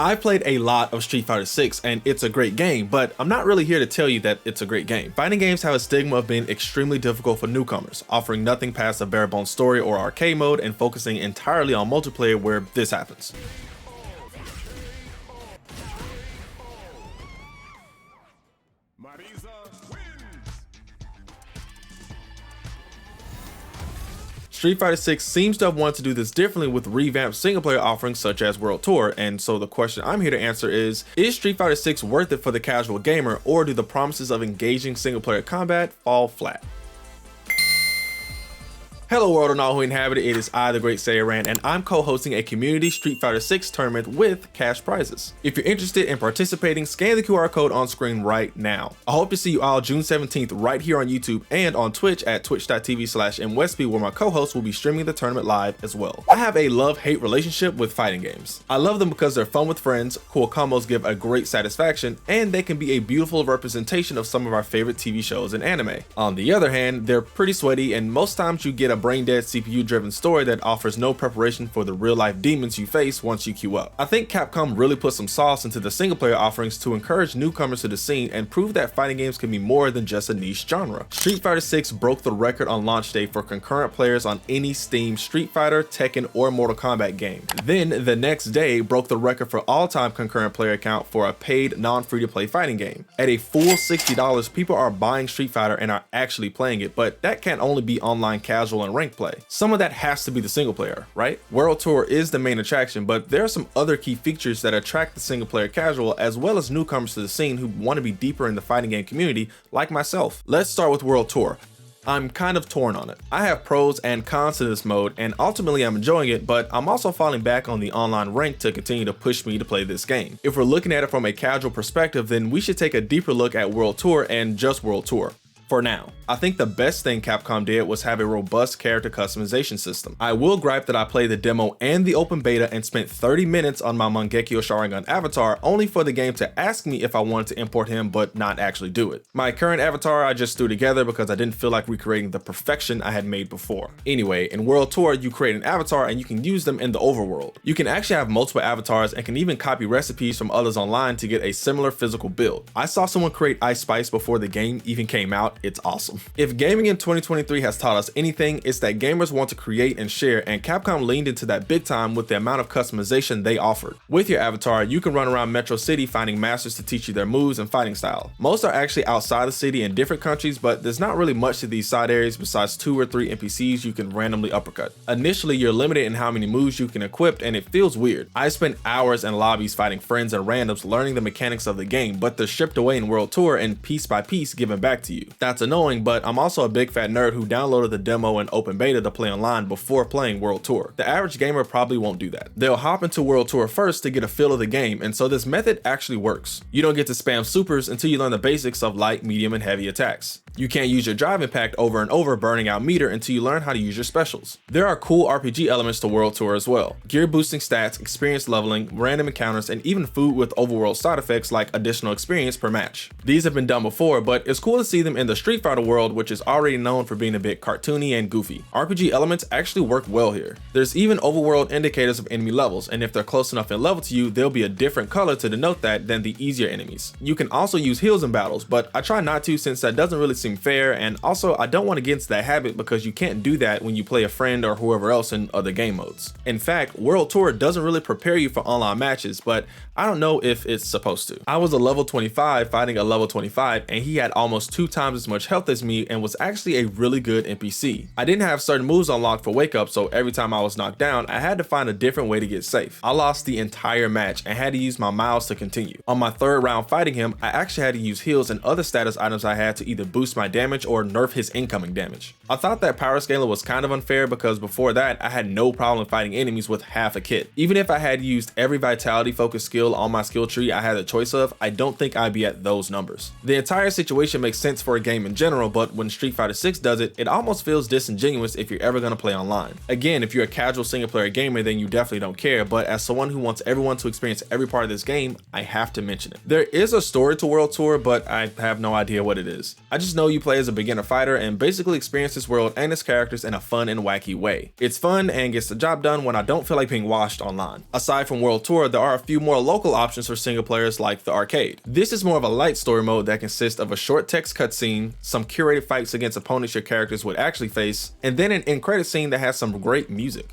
I've played a lot of Street Fighter 6 and it's a great game, but I'm not really here to tell you that it's a great game. Fighting games have a stigma of being extremely difficult for newcomers, offering nothing past a bare bones story or arcade mode and focusing entirely on multiplayer where this happens. Street Fighter 6 seems to have wanted to do this differently with revamped single-player offerings such as World Tour, and so the question I'm here to answer is Street Fighter 6 worth it for the casual gamer, or do the promises of engaging single-player combat fall flat? Hello world and all who inhabit it, it is I, the Great Saiyaran, and I'm co-hosting a community Street Fighter 6 tournament with cash prizes. If you're interested in participating, scan the QR code on screen right now. I hope to see you all June 17th right here on YouTube and on Twitch at twitch.tv/mwestby, where my co-host will be streaming the tournament live as well. I have a love-hate relationship with fighting games. I love them because they're fun with friends, cool combos give a great satisfaction, and they can be a beautiful representation of some of our favorite TV shows and anime. On the other hand, they're pretty sweaty, and most times you get a brain-dead CPU-driven story that offers no preparation for the real-life demons you face once you queue up. I think Capcom really put some sauce into the single-player offerings to encourage newcomers to the scene and prove that fighting games can be more than just a niche genre. Street Fighter 6 broke the record on launch day for concurrent players on any Steam Street Fighter, Tekken, or Mortal Kombat game. Then, the next day, broke the record for all-time concurrent player count for a paid, non-free-to-play fighting game. At a full $60, people are buying Street Fighter and are actually playing it, but that can't only be online casual and ranked play. Some of that has to be the single player, right? World Tour is the main attraction, but there are some other key features that attract the single player casual as well as newcomers to the scene who want to be deeper in the fighting game community like myself. Let's start with World Tour. I'm kind of torn on it. I have pros and cons to this mode, and ultimately I'm enjoying it, but I'm also falling back on the online rank to continue to push me to play this game. If we're looking at it from a casual perspective, then we should take a deeper look at World Tour and just World Tour. For now, I think the best thing Capcom did was have a robust character customization system. I will gripe that I played the demo and the open beta and spent 30 minutes on my Mangekyo Sharingan avatar only for the game to ask me if I wanted to import him but not actually do it. My current avatar I just threw together because I didn't feel like recreating the perfection I had made before. Anyway, in World Tour you create an avatar and you can use them in the overworld. You can actually have multiple avatars and can even copy recipes from others online to get a similar physical build. I saw someone create Ice Spice before the game even came out. It's awesome. If gaming in 2023 has taught us anything, it's that gamers want to create and share, and Capcom leaned into that big time with the amount of customization they offered. With your avatar, you can run around Metro City finding masters to teach you their moves and fighting style. Most are actually outside the city in different countries, but there's not really much to these side areas besides 2 or 3 NPCs you can randomly uppercut. Initially, you're limited in how many moves you can equip, and it feels weird. I spent hours in lobbies fighting friends and randoms learning the mechanics of the game, but they're stripped away in World Tour and piece by piece given back to you. That's annoying, but I'm also a big fat nerd who downloaded the demo and open beta to play online before playing World Tour. The average gamer probably won't do that. They'll hop into World Tour first to get a feel of the game, and so this method actually works. You don't get to spam supers until you learn the basics of light, medium, and heavy attacks. You can't use your drive impact over and over, burning out meter until you learn how to use your specials. There are cool RPG elements to World Tour as well. Gear boosting stats, experience leveling, random encounters, and even food with overworld side effects like additional experience per match. These have been done before, but it's cool to see them in the Street Fighter world, which is already known for being a bit cartoony and goofy. RPG elements actually work well here. There's even overworld indicators of enemy levels, and if they're close enough in level to you, there'll be a different color to denote that than the easier enemies. You can also use heals in battles, but I try not to since that doesn't really seem fair, and also I don't want to get into that habit because you can't do that when you play a friend or whoever else in other game modes. In fact, World Tour doesn't really prepare you for online matches, but I don't know if it's supposed to. I was a level 25 fighting a level 25, and he had almost 2 times as much health as me and was actually a really good NPC. I didn't have certain moves unlocked for wake up, so every time I was knocked down, I had to find a different way to get safe. I lost the entire match and had to use my mouse to continue. On my 3rd round fighting him, I actually had to use heals and other status items I had to either boost my damage or nerf his incoming damage. I thought that power scaling was kind of unfair because before that, I had no problem fighting enemies with half a kit. Even if I had used every vitality focused skill on my skill tree I had a choice of, I don't think I'd be at those numbers. The entire situation makes sense for a game game in general, but when Street Fighter 6 does it, it almost feels disingenuous if you're ever gonna play online. Again, if you're a casual single player gamer, then you definitely don't care, but as someone who wants everyone to experience every part of this game, I have to mention it. There is a story to World Tour, but I have no idea what it is. I just know you play as a beginner fighter and basically experience this world and its characters in a fun and wacky way. It's fun and gets the job done when I don't feel like being washed online. Aside from World Tour, there are a few more local options for single players like the arcade. This is more of a light story mode that consists of a short text cutscene, some curated fights against opponents your characters would actually face, and then an end credit scene that has some great music.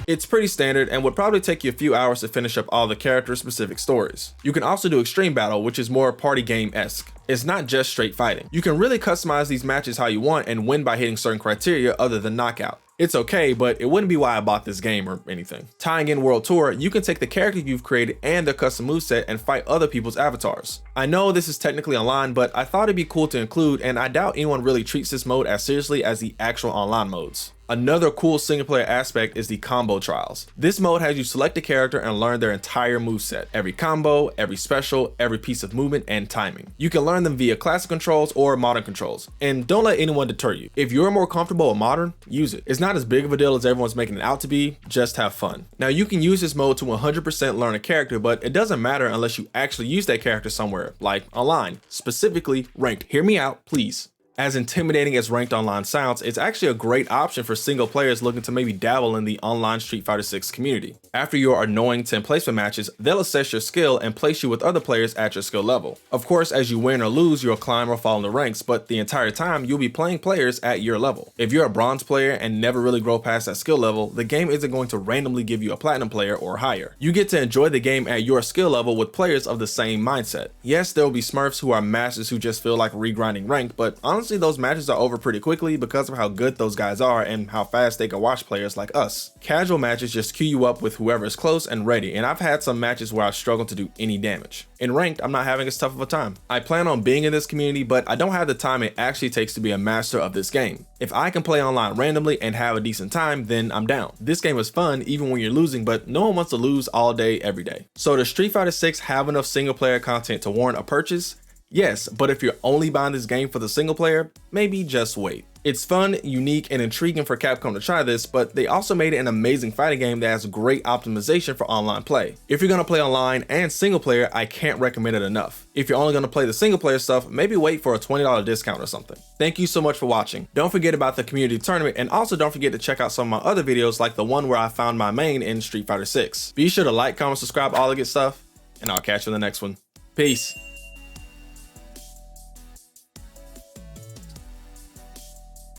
It's pretty standard and would probably take you a few hours to finish up all the character-specific stories. You can also do Extreme Battle, which is more party game-esque. It's not just straight fighting. You can really customize these matches how you want and win by hitting certain criteria other than knockout. It's okay, but it wouldn't be why I bought this game or anything. Tying in World Tour, you can take the character you've created and their custom moveset and fight other people's avatars. I know this is technically online, but I thought it'd be cool to include, and I doubt anyone really treats this mode as seriously as the actual online modes. Another cool single player aspect is the combo trials. This mode has you select a character and learn their entire moveset, every combo, every special, every piece of movement, and timing. You can learn them via classic controls or modern controls, and don't let anyone deter you. If you're more comfortable with modern, use it. It's not as big of a deal as everyone's making it out to be, just have fun. Now you can use this mode to 100% learn a character, but it doesn't matter unless you actually use that character somewhere, like online, specifically ranked. Hear me out, please. As intimidating as ranked online sounds, it's actually a great option for single players looking to maybe dabble in the online Street Fighter 6 community. After your annoying 10 placement matches, they'll assess your skill and place you with other players at your skill level. Of course, as you win or lose, you'll climb or fall in the ranks, but the entire time you'll be playing players at your level. If you're a bronze player and never really grow past that skill level, the game isn't going to randomly give you a platinum player or higher. You get to enjoy the game at your skill level with players of the same mindset. Yes, there will be smurfs who are masters who just feel like regrinding ranked, but honestly, those matches are over pretty quickly because of how good those guys are and how fast they can watch players like us. Casual matches just queue you up with whoever is close and ready, and I've had some matches where I've struggled to do any damage. In ranked, I'm not having as tough of a time. I plan on being in this community, but I don't have the time it actually takes to be a master of this game. If I can play online randomly and have a decent time, then I'm down. This game is fun even when you're losing, but no one wants to lose all day, every day. So does Street Fighter 6 have enough single player content to warrant a purchase? Yes, but if you're only buying this game for the single player, maybe just wait. It's fun, unique, and intriguing for Capcom to try this, but they also made it an amazing fighting game that has great optimization for online play. If you're gonna play online and single player, I can't recommend it enough. If you're only gonna play the single player stuff, maybe wait for a $20 discount or something. Thank you so much for watching. Don't forget about the community tournament, and also don't forget to check out some of my other videos like the one where I found my main in Street Fighter 6. Be sure to like, comment, subscribe, all the good stuff, and I'll catch you in the next one. Peace.